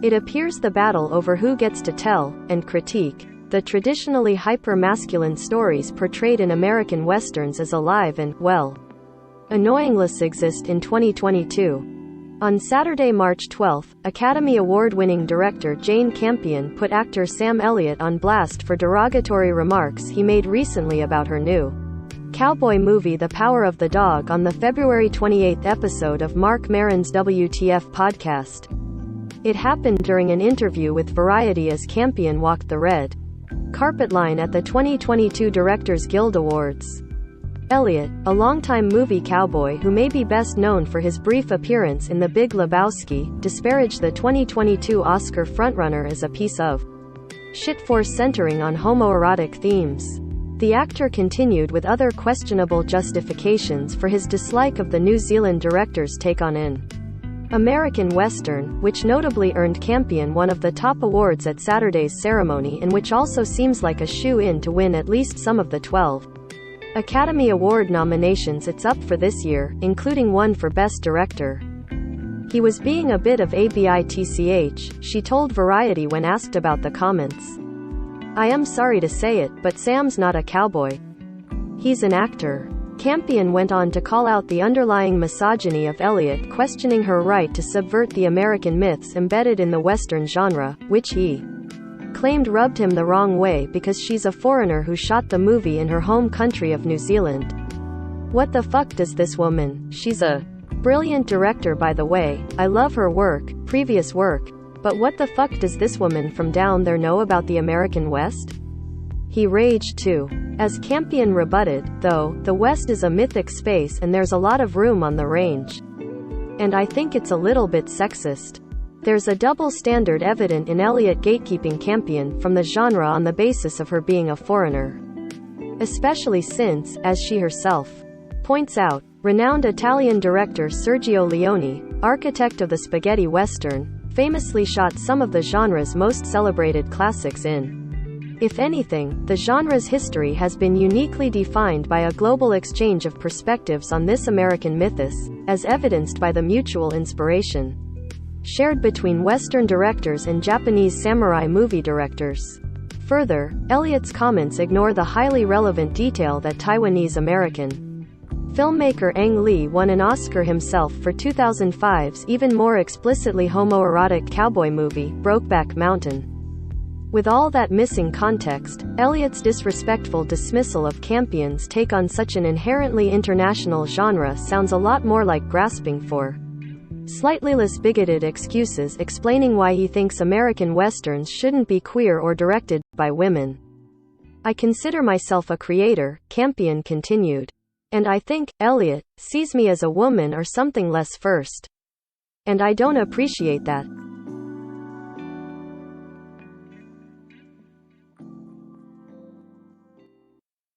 It appears the battle over who gets to tell, and critique, the traditionally hyper-masculine stories portrayed in American westerns is alive and, well, annoyingly exist in 2022. On Saturday, March 12, Academy Award-winning director Jane Campion put actor Sam Elliott on blast for derogatory remarks he made recently about her new cowboy movie The Power of the Dog on the February 28 episode of Marc Maron's WTF podcast. It happened during an interview with Variety as Campion walked the red carpet line at the 2022 Directors Guild Awards. Elliott, a longtime movie cowboy who may be best known for his brief appearance in The Big Lebowski, disparaged the 2022 Oscar frontrunner as a piece of shit for centering on homoerotic themes. The actor continued with other questionable justifications for his dislike of the New Zealand director's take on an American Western, which notably earned Campion one of the top awards at Saturday's ceremony and which also seems like a shoe-in to win at least some of the 12 Academy Award nominations it's up for this year, including one for Best Director. He was being a bit of a bitch, she told Variety when asked about the comments. I am sorry to say it, but Sam's not a cowboy. He's an actor. Campion went on to call out the underlying misogyny of Elliott, questioning her right to subvert the American myths embedded in the Western genre, which he claimed rubbed him the wrong way because she's a foreigner who shot the movie in her home country of New Zealand. What the fuck does this woman? She's a brilliant director, by the way. I love her work, previous work. But what the fuck does this woman from down there know about the American West? He raged too. As Campion rebutted, though, the West is a mythic space and there's a lot of room on the range. And I think it's a little bit sexist. There's a double standard evident in Elliott gatekeeping Campion from the genre on the basis of her being a foreigner. Especially since, as she herself points out, renowned Italian director Sergio Leone, architect of the spaghetti western, famously shot some of the genre's most celebrated classics in. If anything, the genre's history has been uniquely defined by a global exchange of perspectives on this American mythos, as evidenced by the mutual inspiration shared between Western directors and Japanese samurai movie directors. Further, Elliott's comments ignore the highly relevant detail that Taiwanese-American filmmaker Ang Lee won an Oscar himself for 2005's even more explicitly homoerotic cowboy movie, Brokeback Mountain. With all that missing context, Elliott's disrespectful dismissal of Campion's take on such an inherently international genre sounds a lot more like grasping for slightly less bigoted excuses explaining why he thinks American westerns shouldn't be queer or directed by women. I consider myself a creator, Campion continued. And I think Elliott sees me as a woman or something less first. And I don't appreciate that.